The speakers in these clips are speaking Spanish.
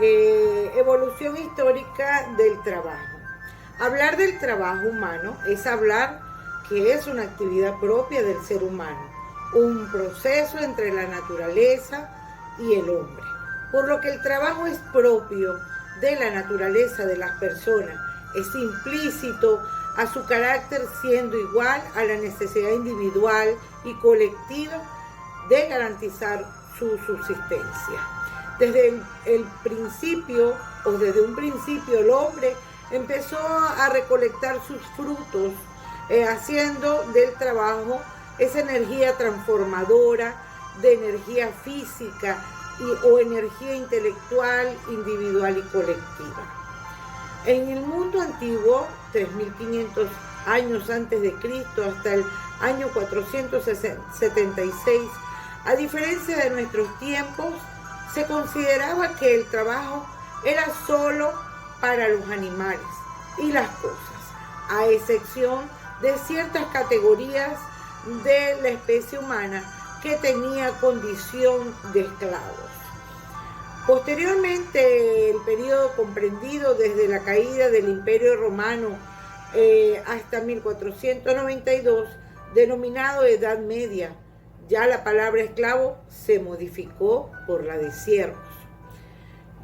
evolución histórica del trabajo. Hablar del trabajo humano es hablar que es una actividad propia del ser humano, un proceso entre la naturaleza y el hombre, por lo que el trabajo es propio de la naturaleza de las personas, es implícito a su carácter, siendo igual a la necesidad individual y colectiva de garantizar su subsistencia. Desde un principio el hombre empezó a recolectar sus frutos, haciendo del trabajo esa energía transformadora de energía física o energía intelectual, individual y colectiva. En el mundo antiguo, 3.500 años antes de Cristo hasta el año 476, a diferencia de nuestros tiempos, se consideraba que el trabajo era solo para los animales y las cosas, a excepción de ciertas categorías de la especie humana que tenía condición de esclavos. Posteriormente, el periodo comprendido desde la caída del Imperio Romano hasta 1492, denominado Edad Media, ya la palabra esclavo se modificó por la de siervos.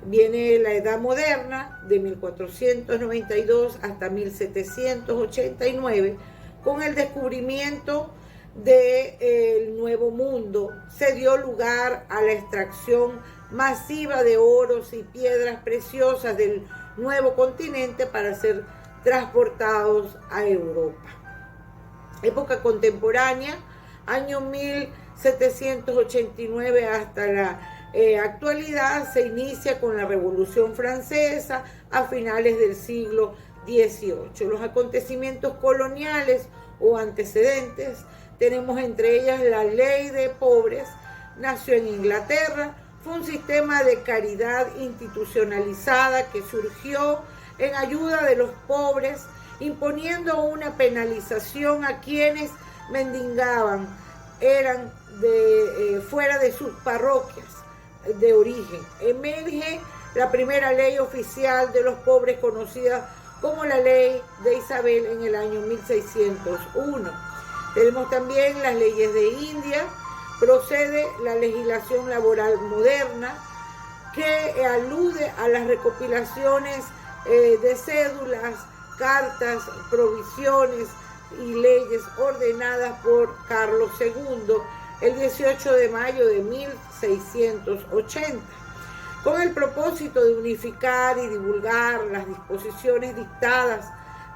Viene la Edad Moderna, de 1492 hasta 1789, con el descubrimiento del Nuevo Mundo. Se dio lugar a la extracción masiva de oros y piedras preciosas del nuevo continente para ser transportados a Europa. Época contemporánea, año 1789 hasta la actualidad, se inicia con la Revolución Francesa a finales del siglo XVIII. Los acontecimientos coloniales o antecedentes, tenemos entre ellas la Ley de Pobres, nació en Inglaterra, fue un sistema de caridad institucionalizada que surgió en ayuda de los pobres, imponiendo una penalización a quienes mendigaban, eran fuera de sus parroquias de origen. Emerge la primera ley oficial de los pobres, conocida como la Ley de Isabel, en el año 1601. Tenemos también las leyes de India. Procede la legislación laboral moderna, que alude a las recopilaciones de cédulas, cartas, provisiones y leyes ordenadas por Carlos II el 18 de mayo de 1680, con el propósito de unificar y divulgar las disposiciones dictadas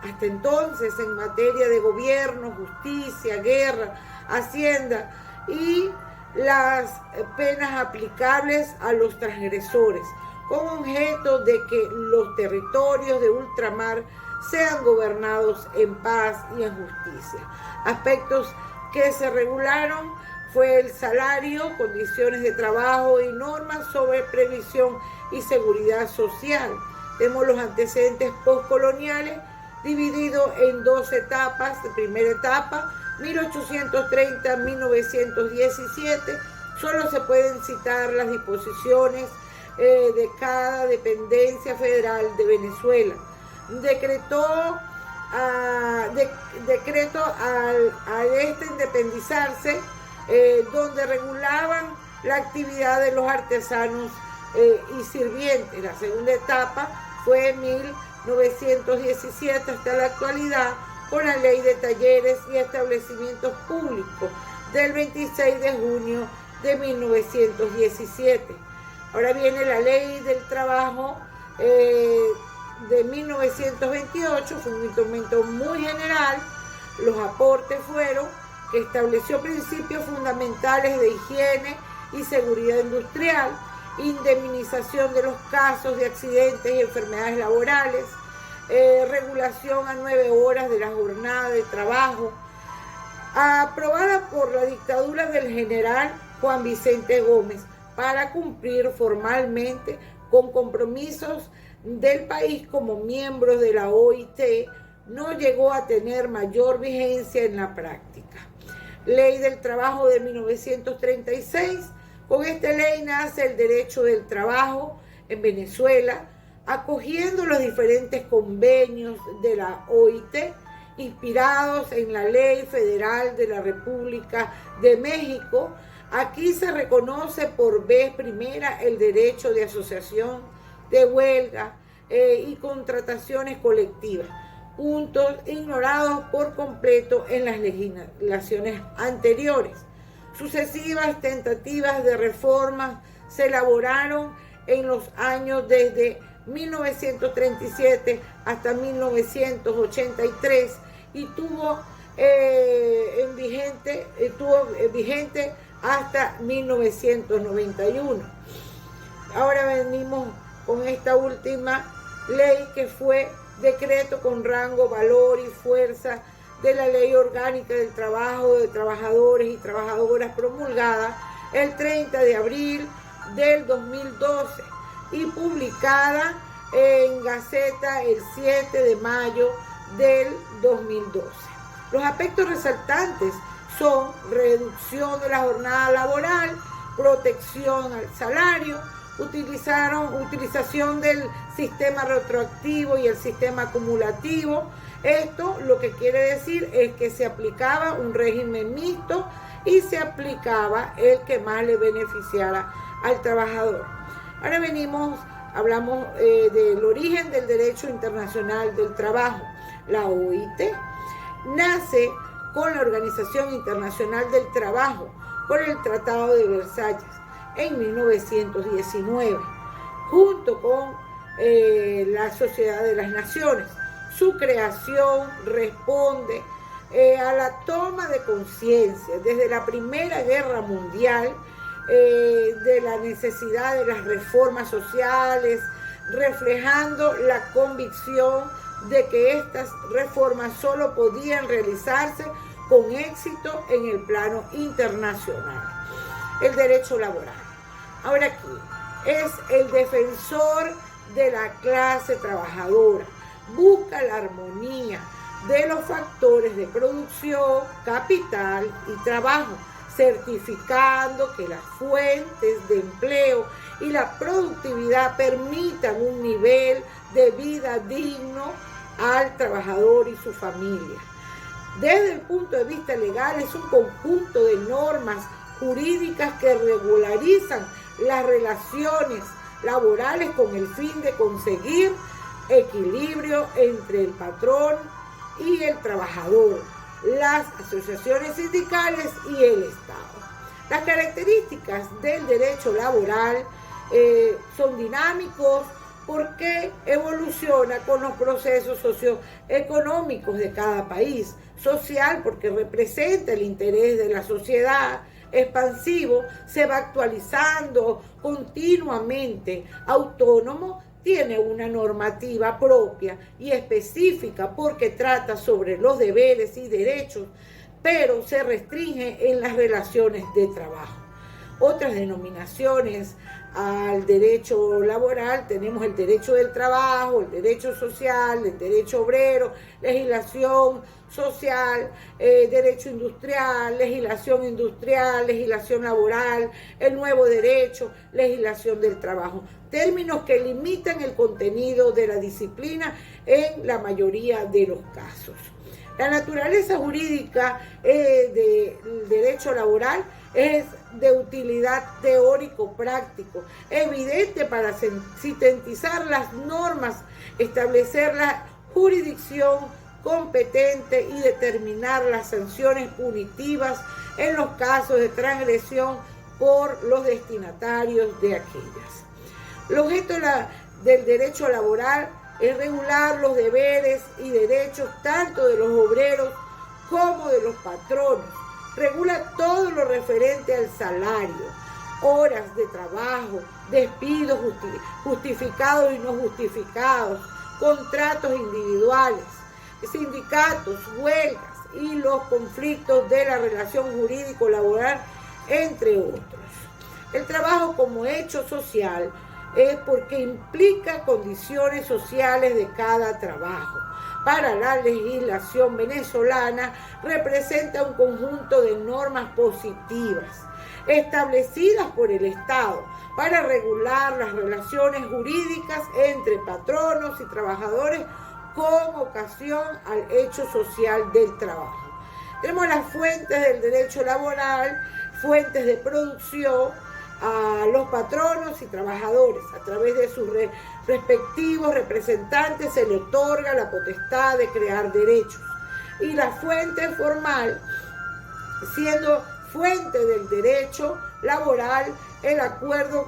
hasta entonces en materia de gobierno, justicia, guerra, hacienda y las penas aplicables a los transgresores, con objeto de que los territorios de ultramar sean gobernados en paz y en justicia. Aspectos que se regularon fue el salario, condiciones de trabajo y normas sobre previsión y seguridad social. Tenemos los antecedentes postcoloniales divididos en dos etapas. La primera etapa, 1830-1917, solo se pueden citar las disposiciones de cada dependencia federal de Venezuela. Decreto al independizarse, donde regulaban la actividad de los artesanos y sirvientes. La segunda etapa fue 1917 hasta la actualidad, con la Ley de Talleres y Establecimientos Públicos del 26 de junio de 1917. Ahora viene la Ley del Trabajo de 1928, fue un instrumento muy general. Los aportes fueron que estableció principios fundamentales de higiene y seguridad industrial, indemnización de los casos de accidentes y enfermedades laborales, regulación a 9 horas de la jornada de trabajo, aprobada por la dictadura del general Juan Vicente Gómez para cumplir formalmente con compromisos del país como miembros de la OIT, no llegó a tener mayor vigencia en la práctica. Ley del Trabajo de 1936. Con esta ley nace el derecho del trabajo en Venezuela, acogiendo los diferentes convenios de la OIT, inspirados en la Ley Federal de la República de México. Aquí se reconoce por vez primera el derecho de asociación, de huelga y contrataciones colectivas, puntos ignorados por completo en las legislaciones anteriores. Sucesivas tentativas de reformas se elaboraron en los años desde 1937 hasta 1983 y estuvo vigente hasta 1991. Ahora venimos con esta última ley, que fue decreto con rango, valor y fuerza de la Ley Orgánica del Trabajo de Trabajadores y Trabajadoras, promulgada el 30 de abril del 2012 y publicada en Gaceta el 7 de mayo del 2012. Los aspectos resaltantes son reducción de la jornada laboral, protección al salario, utilización del sistema retroactivo y el sistema acumulativo. Esto lo que quiere decir es que se aplicaba un régimen mixto y se aplicaba el que más le beneficiara al trabajador. Ahora hablamos del origen del derecho internacional del trabajo. La OIT nace con la Organización Internacional del Trabajo por el Tratado de Versalles en 1919, junto con la Sociedad de las Naciones. Su creación responde a la toma de conciencia desde la Primera Guerra Mundial de la necesidad de las reformas sociales, reflejando la convicción de que estas reformas solo podían realizarse con éxito en el plano internacional. El derecho laboral. Ahora aquí es el defensor de la clase trabajadora. Busca la armonía de los factores de producción, capital y trabajo, certificando que las fuentes de empleo y la productividad permitan un nivel de vida digno al trabajador y su familia. Desde el punto de vista legal, es un conjunto de normas jurídicas que regularizan las relaciones laborales con el fin de conseguir equilibrio entre el patrón y el trabajador, las asociaciones sindicales y el Estado. Las características del derecho laboral son dinámicos porque evoluciona con los procesos socioeconómicos de cada país. Social, porque representa el interés de la sociedad. Expansivo, se va actualizando continuamente. Autónomo, tiene una normativa propia y específica porque trata sobre los deberes y derechos, pero se restringe en las relaciones de trabajo. Otras denominaciones al derecho laboral tenemos el derecho del trabajo, el derecho social, el derecho obrero, legislación social, derecho industrial, legislación laboral, el nuevo derecho, legislación del trabajo. Términos que limitan el contenido de la disciplina en la mayoría de los casos. La naturaleza jurídica del derecho laboral es de utilidad teórico-práctico, evidente para sintetizar las normas, establecer la jurisdicción competente y determinar las sanciones punitivas en los casos de transgresión por los destinatarios de aquellas. El objeto del derecho laboral es regular los deberes y derechos tanto de los obreros como de los patronos. Regula todo lo referente al salario, horas de trabajo, despidos justificados y no justificados, contratos individuales, sindicatos, huelgas y los conflictos de la relación jurídico-laboral, entre otros. El trabajo como hecho social es porque implica condiciones sociales de cada trabajo. Para la legislación venezolana representa un conjunto de normas positivas, establecidas por el Estado para regular las relaciones jurídicas entre patronos y trabajadores con ocasión al hecho social del trabajo. Tenemos las fuentes del derecho laboral, fuentes de producción. A los patronos y trabajadores, a través de sus respectivos representantes, se le otorga la potestad de crear derechos. Y la fuente formal, siendo fuente del derecho laboral, el acuerdo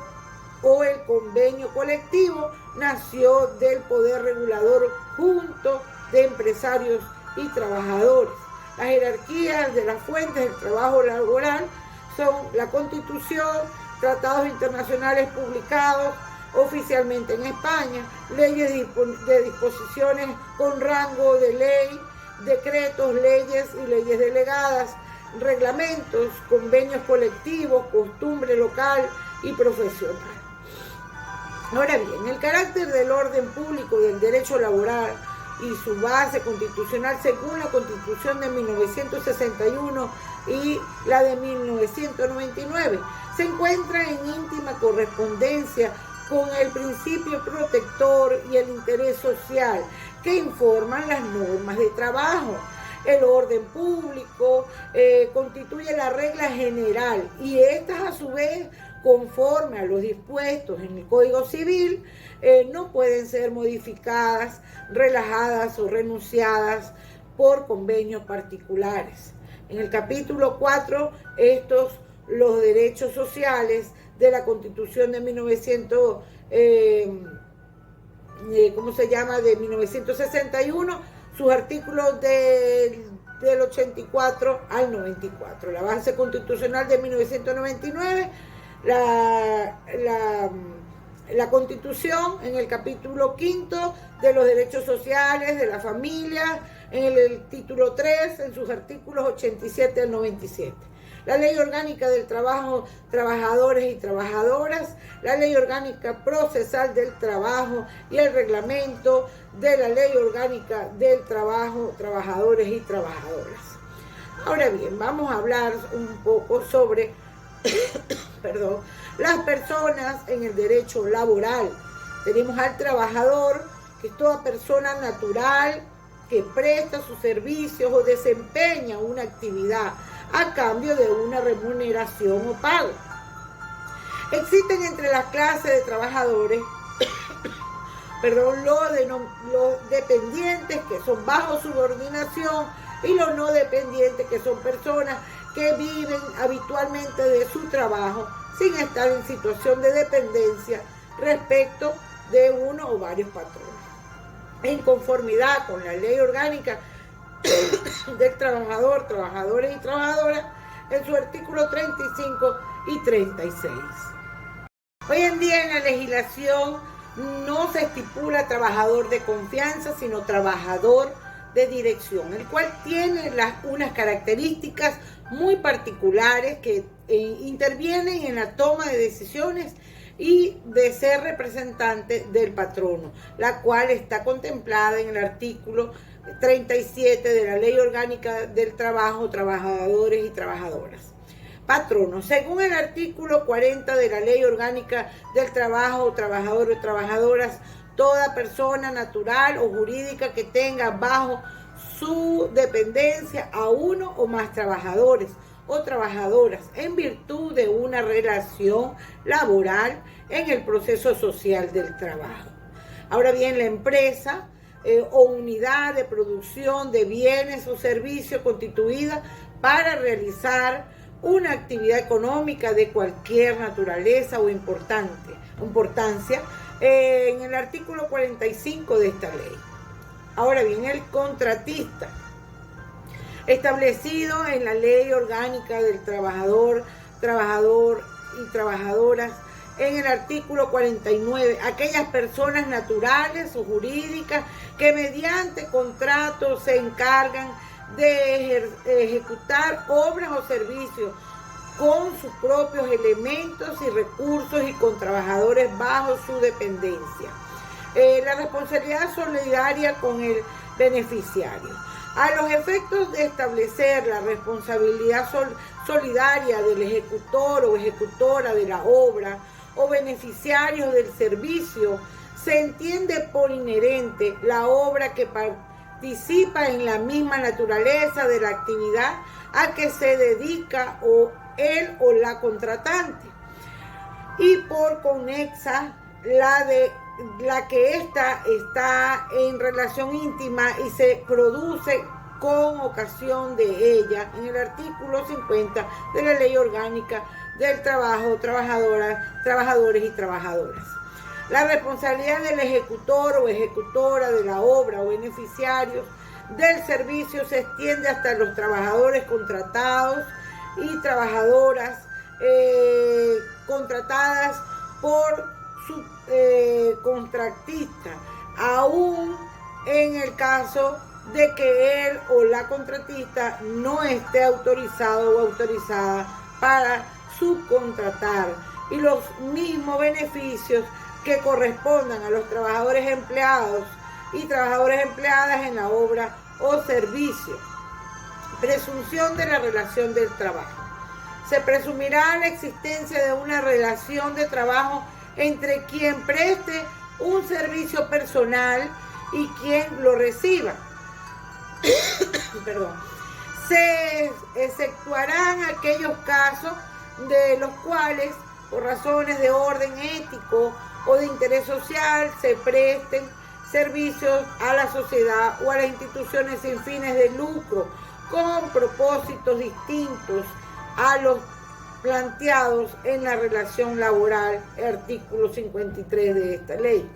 o el convenio colectivo, nació del poder regulador junto de empresarios y trabajadores. Las jerarquías de las fuentes del trabajo laboral son la Constitución, tratados internacionales publicados oficialmente en España, leyes de disposiciones con rango de ley, decretos, leyes y leyes delegadas, reglamentos, convenios colectivos, costumbre local y profesional. Ahora bien, el carácter del orden público del derecho laboral y su base constitucional según la Constitución de 1961 y la de 1999 se encuentra en íntima correspondencia con el principio protector y el interés social que informan las normas de trabajo. El orden público constituye la regla general y estas a su vez, conforme a los dispuestos en el Código Civil, no pueden ser modificadas, relajadas o renunciadas por convenios particulares. En el capítulo 4, los derechos sociales de la Constitución de 1961, sus artículos del 84 al 94. La base constitucional de 1999, la Constitución en el capítulo 5 de los derechos sociales de la familia, en el título 3, en sus artículos 87 al 97. La Ley Orgánica del Trabajo, Trabajadores y Trabajadoras, la Ley Orgánica Procesal del Trabajo y el Reglamento de la Ley Orgánica del Trabajo, Trabajadores y Trabajadoras. Ahora bien, vamos a hablar un poco sobre las personas en el derecho laboral. Tenemos al trabajador, que es toda persona natural que presta sus servicios o desempeña una actividad a cambio de una remuneración o pago. Existen entre las clases de trabajadores los dependientes, que son bajo subordinación, y los no dependientes, que son personas que viven habitualmente de su trabajo sin estar en situación de dependencia respecto de uno o varios patrones. En conformidad con la Ley Orgánica del Trabajador, Trabajadores y Trabajadoras, en su artículo 35 y 36. Hoy en día en la legislación no se estipula trabajador de confianza, sino trabajador de dirección, el cual tiene unas características muy particulares que intervienen en la toma de decisiones y de ser representante del patrono, la cual está contemplada en el artículo 37 de la Ley Orgánica del Trabajo, Trabajadores y Trabajadoras. Patrono, según el artículo 40 de la Ley Orgánica del Trabajo, Trabajadores y Trabajadoras, toda persona natural o jurídica que tenga bajo su dependencia a uno o más trabajadores o trabajadoras en virtud de una relación laboral en el proceso social del trabajo. Ahora bien, la empresa o unidad de producción de bienes o servicios constituida para realizar una actividad económica de cualquier naturaleza o importancia en el artículo 45 de esta ley. Ahora bien, el contratista, establecido en la Ley Orgánica del Trabajador y Trabajadoras, en el artículo 49, aquellas personas naturales o jurídicas que mediante contrato se encargan de ejecutar obras o servicios con sus propios elementos y recursos y con trabajadores bajo su dependencia. La responsabilidad solidaria con el beneficiario. A los efectos de establecer la responsabilidad solidaria del ejecutor o ejecutora de la obra o beneficiarios del servicio, se entiende por inherente la obra que participa en la misma naturaleza de la actividad a que se dedica o él o la contratante, y por conexa la que ésta está en relación íntima y se produce con ocasión de ella, en el artículo 50 de la Ley Orgánica del Trabajo, trabajadores y trabajadoras. La responsabilidad del ejecutor o ejecutora de la obra o beneficiarios del servicio se extiende hasta los trabajadores contratados y trabajadoras contratadas por su contratista, aún en el caso de que él o la contratista no esté autorizado o autorizada para subcontratar, y los mismos beneficios que correspondan a los trabajadores empleados y trabajadoras empleadas en la obra o servicio. Presunción de la relación del trabajo. Se presumirá la existencia de una relación de trabajo entre quien preste un servicio personal y quien lo reciba. Perdón. Se exceptuarán aquellos casos de los cuales, por razones de orden ético o de interés social, se presten servicios a la sociedad o a las instituciones sin fines de lucro con propósitos distintos a los planteados en la relación laboral, artículo 53 de esta ley.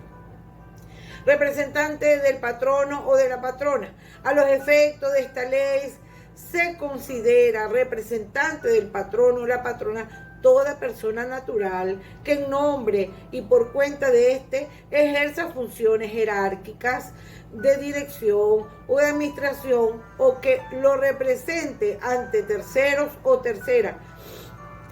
Representante del patrono o de la patrona. A los efectos de esta ley se considera representante del patrono o la patrona toda persona natural que en nombre y por cuenta de éste ejerza funciones jerárquicas de dirección o de administración o que lo represente ante terceros o terceras.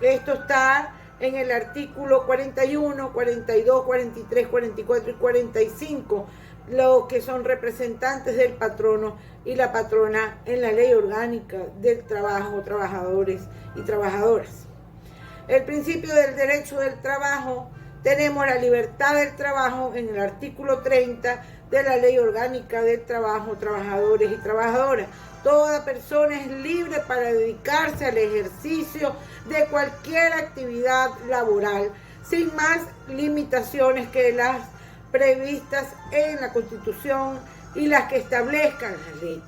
Esto está en el artículo 41, 42, 43, 44 y 45, los que son representantes del patrono y la patrona en la Ley Orgánica del Trabajo, trabajadores y trabajadoras. El principio del derecho del trabajo, tenemos la libertad del trabajo en el artículo 30 de la Ley Orgánica del Trabajo, trabajadores y trabajadoras. Toda persona es libre para dedicarse al ejercicio de cualquier actividad laboral, sin más limitaciones que las previstas en la Constitución y las que establezcan las leyes.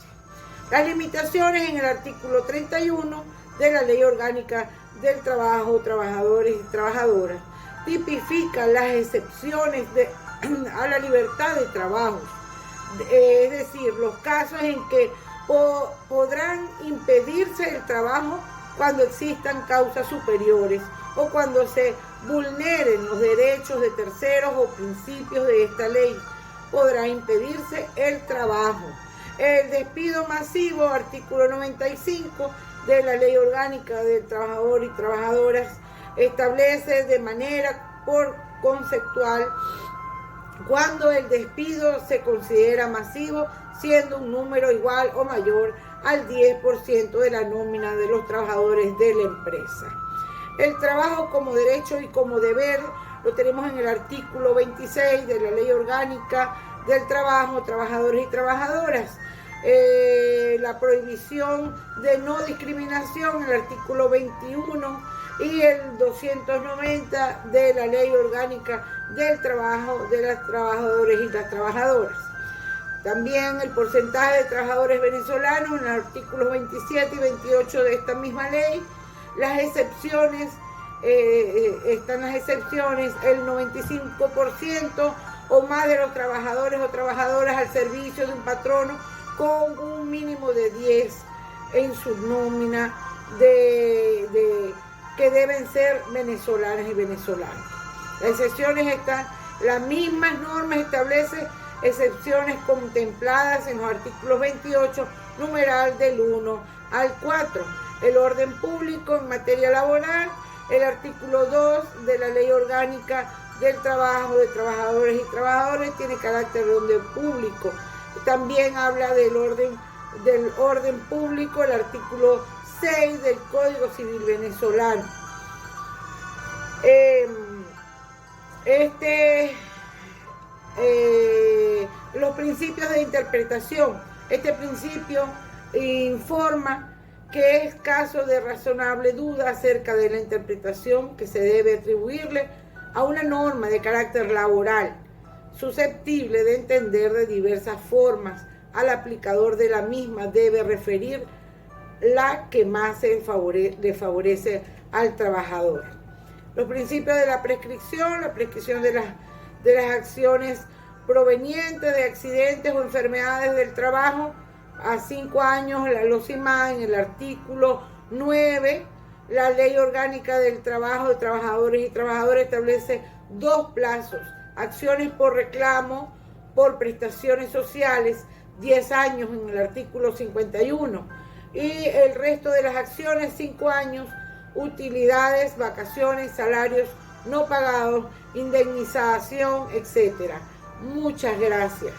Las limitaciones en el artículo 31 de la Ley Orgánica del Trabajo, trabajadores y trabajadoras tipifican las excepciones a la libertad de trabajo, es decir, los casos en que podrán impedirse el trabajo cuando existan causas superiores o cuando se vulneren los derechos de terceros o principios de esta ley. Podrá impedirse el trabajo. El despido masivo, artículo 95 de la Ley Orgánica del Trabajador y Trabajadoras, establece de manera conceptual cuando el despido se considera masivo, siendo un número igual o mayor al 10% de la nómina de los trabajadores de la empresa. El trabajo como derecho y como deber lo tenemos en el artículo 26 de la Ley Orgánica del Trabajo, trabajadores y trabajadoras. La prohibición de no discriminación, el artículo 21 y el 290 de la Ley Orgánica del Trabajo de los trabajadores y las trabajadoras. También el porcentaje de trabajadores venezolanos en los artículos 27 y 28 de esta misma ley. Las excepciones, están las excepciones, el 95% o más de los trabajadores o trabajadoras al servicio de un patrono con un mínimo de 10 en su nómina que deben ser venezolanas y venezolanos. Las excepciones están, las mismas normas establecen excepciones contempladas en los artículos 28, numeral del 1 al 4. El orden público en materia laboral, el artículo 2 de la Ley Orgánica del Trabajo de Trabajadores y Trabajadores tiene carácter de orden público. También habla del orden del orden público, el artículo 6 del Código Civil venezolano. Los principios de interpretación. Este principio informa que es caso de razonable duda acerca de la interpretación que se debe atribuirle a una norma de carácter laboral, susceptible de entender de diversas formas. Al aplicador de la misma debe referir la que más le favorece al trabajador. Los principios de la prescripción de las acciones provenientes de accidentes o enfermedades del trabajo, a 5 años, la LOCIMA, en el artículo 9, la Ley Orgánica del Trabajo de Trabajadores y Trabajadoras establece 2 plazos: acciones por reclamo, por prestaciones sociales, 10 años en el artículo 51, y el resto de las acciones, 5 años, utilidades, vacaciones, salarios no pagados, indemnización, etc. Muchas gracias.